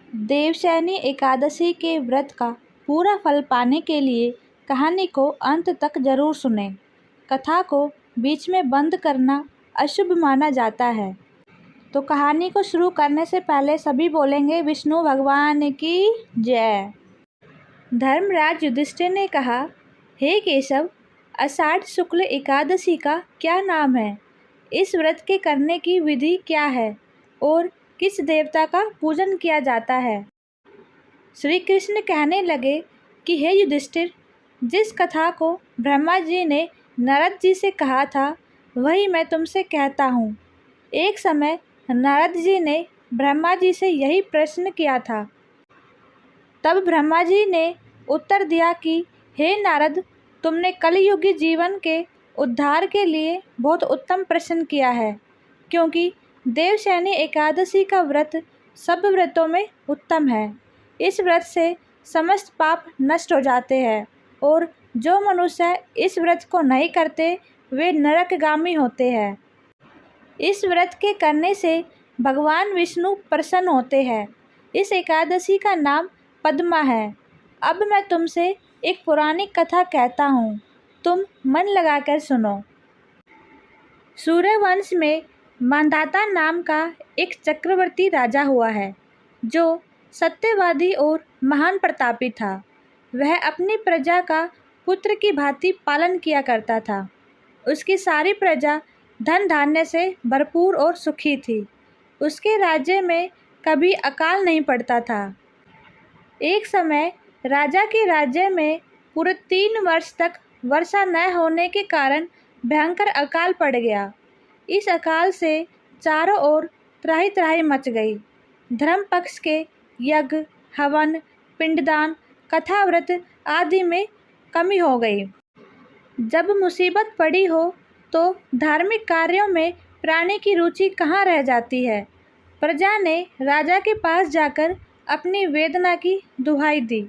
देवशयनी एकादशी के व्रत का पूरा फल पाने के लिए कहानी को अंत तक जरूर सुनें। कथा को बीच में बंद करना अशुभ माना जाता है। तो कहानी को शुरू करने से पहले सभी बोलेंगे विष्णु भगवान की जय। धर्मराज युधिष्ठिर ने कहा, हे केशव, आषाढ़ शुक्ल एकादशी का क्या नाम है? इस व्रत के करने की विधि क्या है और किस देवता का पूजन किया जाता है? श्री कृष्ण कहने लगे कि हे युधिष्ठिर, जिस कथा को ब्रह्मा जी ने नारद जी से कहा था वही मैं तुमसे कहता हूँ। एक समय नारद जी ने ब्रह्मा जी से यही प्रश्न किया था। तब ब्रह्मा जी ने उत्तर दिया कि हे नारद, तुमने कलयुगी जीवन के उद्धार के लिए बहुत उत्तम प्रश्न किया है, क्योंकि देवशयनी एकादशी का व्रत सब व्रतों में उत्तम है। इस व्रत से समस्त पाप नष्ट हो जाते हैं और जो मनुष्य इस व्रत को नहीं करते वे नरकगामी होते हैं। इस व्रत के करने से भगवान विष्णु प्रसन्न होते हैं। इस एकादशी का नाम पद्मा है। अब मैं तुमसे एक पौराणिक कथा कहता हूँ, तुम मन लगाकर सुनो। सूर्यवंश में मांधाता नाम का एक चक्रवर्ती राजा हुआ है, जो सत्यवादी और महान प्रतापी था। वह अपनी प्रजा का पुत्र की भांति पालन किया करता था। उसकी सारी प्रजा धन धान्य से भरपूर और सुखी थी। उसके राज्य में कभी अकाल नहीं पड़ता था। एक समय राजा के राज्य में पूरे 3 वर्ष तक वर्षा न होने के कारण भयंकर अकाल पड़ गया। इस अकाल से चारों ओर त्राहि त्राहि मच गई। धर्म पक्ष के यज्ञ, हवन, पिंडदान, कथाव्रत आदि में कमी हो गई। जब मुसीबत पड़ी हो तो धार्मिक कार्यों में प्राणी की रुचि कहाँ रह जाती है। प्रजा ने राजा के पास जाकर अपनी वेदना की दुहाई दी,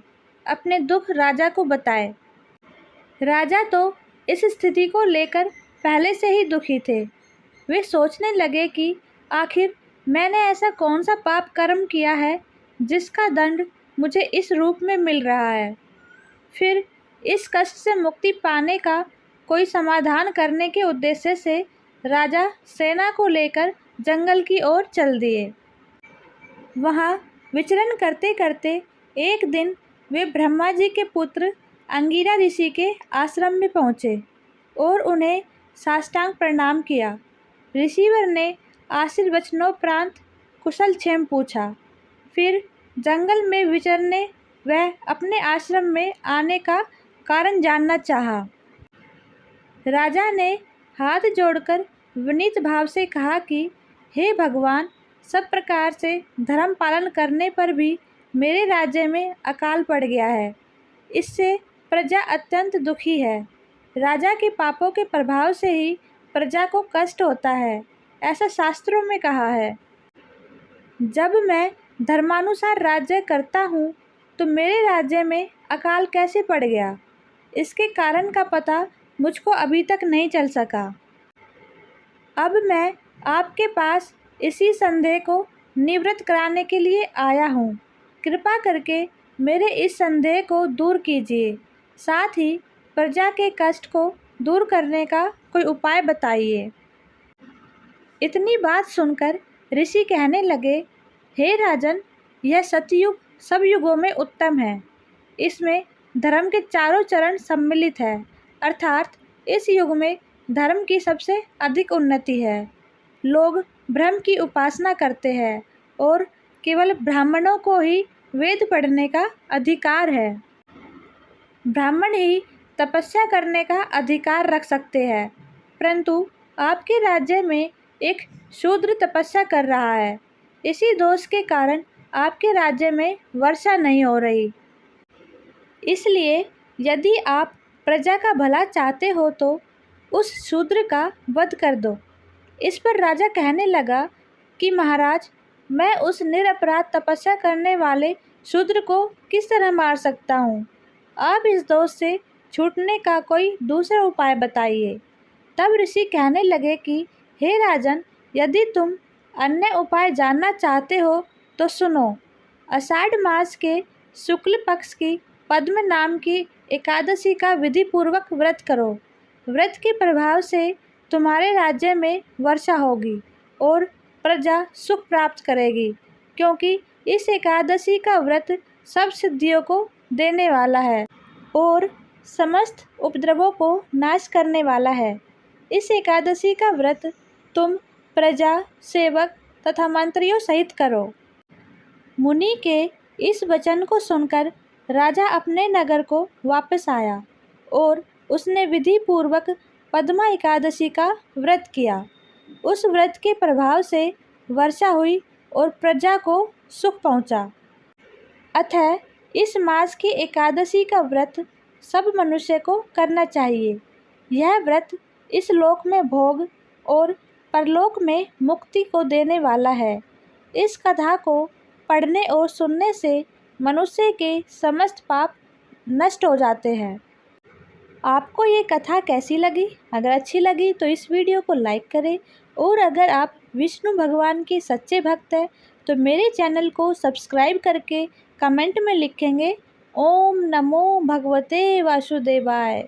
अपने दुख राजा को बताए। राजा तो इस स्थिति को लेकर पहले से ही दुखी थे। वे सोचने लगे कि आखिर मैंने ऐसा कौन सा पाप कर्म किया है जिसका दंड मुझे इस रूप में मिल रहा है। फिर इस कष्ट से मुक्ति पाने का कोई समाधान करने के उद्देश्य से राजा सेना को लेकर जंगल की ओर चल दिए। वहाँ विचरण करते करते एक दिन वे ब्रह्मा जी के पुत्र अंगिरा ऋषि के आश्रम में पहुँचे और उन्हें साष्टांग प्रणाम किया। ऋषिवर ने आशीर्वचनोपरांत कुशल क्षेम पूछा। फिर जंगल में विचरने व अपने आश्रम में आने का कारण जानना चाहा। राजा ने हाथ जोड़कर विनीत भाव से कहा कि हे भगवान, सब प्रकार से धर्म पालन करने पर भी मेरे राज्य में अकाल पड़ गया है। इससे प्रजा अत्यंत दुखी है। राजा के पापों के प्रभाव से ही प्रजा को कष्ट होता है, ऐसा शास्त्रों में कहा है। जब मैं धर्मानुसार राज्य करता हूँ तो मेरे राज्य में अकाल कैसे पड़ गया, इसके कारण का पता मुझको अभी तक नहीं चल सका। अब मैं आपके पास इसी संदेह को निवृत्त कराने के लिए आया हूँ। कृपा करके मेरे इस संदेह को दूर कीजिए, साथ ही प्रजा के कष्ट को दूर करने का कोई उपाय बताइए। इतनी बात सुनकर ऋषि कहने लगे, हे राजन, यह सतयुग सब युगों में उत्तम है। इसमें धर्म के चारों चरण सम्मिलित है, अर्थात इस युग में धर्म की सबसे अधिक उन्नति है। लोग ब्रह्म की उपासना करते हैं और केवल ब्राह्मणों को ही वेद पढ़ने का अधिकार है। ब्राह्मण ही तपस्या करने का अधिकार रख सकते हैं, परंतु आपके राज्य में एक शूद्र तपस्या कर रहा है। इसी दोष के कारण आपके राज्य में वर्षा नहीं हो रही। इसलिए यदि आप प्रजा का भला चाहते हो तो उस शूद्र का वध कर दो। इस पर राजा कहने लगा कि महाराज, मैं उस निरपराध तपस्या करने वाले शूद्र को किस तरह मार सकता हूँ? आप इस दोष से छूटने का कोई दूसरा उपाय बताइए। तब ऋषि कहने लगे कि हे राजन, यदि तुम अन्य उपाय जानना चाहते हो तो सुनो। आषाढ़ मास के शुक्ल पक्ष की पद्म नाम की एकादशी का विधि पूर्वक व्रत करो। व्रत के प्रभाव से तुम्हारे राज्य में वर्षा होगी और प्रजा सुख प्राप्त करेगी, क्योंकि इस एकादशी का व्रत सब सिद्धियों को देने वाला है और समस्त उपद्रवों को नाश करने वाला है। इस एकादशी का व्रत तुम प्रजा, सेवक तथा मंत्रियों सहित करो। मुनि के इस वचन को सुनकर राजा अपने नगर को वापस आया और उसने विधि पूर्वक पद्मा एकादशी का व्रत किया। उस व्रत के प्रभाव से वर्षा हुई और प्रजा को सुख पहुंचा। अतः इस मास की एकादशी का व्रत सब मनुष्य को करना चाहिए। यह व्रत इस लोक में भोग और परलोक में मुक्ति को देने वाला है। इस कथा को पढ़ने और सुनने से मनुष्य के समस्त पाप नष्ट हो जाते हैं। आपको ये कथा कैसी लगी? अगर अच्छी लगी तो इस वीडियो को लाइक करें और अगर आप विष्णु भगवान के सच्चे भक्त हैं तो मेरे चैनल को सब्सक्राइब करके कमेंट में लिखेंगे ओम नमो भगवते वासुदेवाय।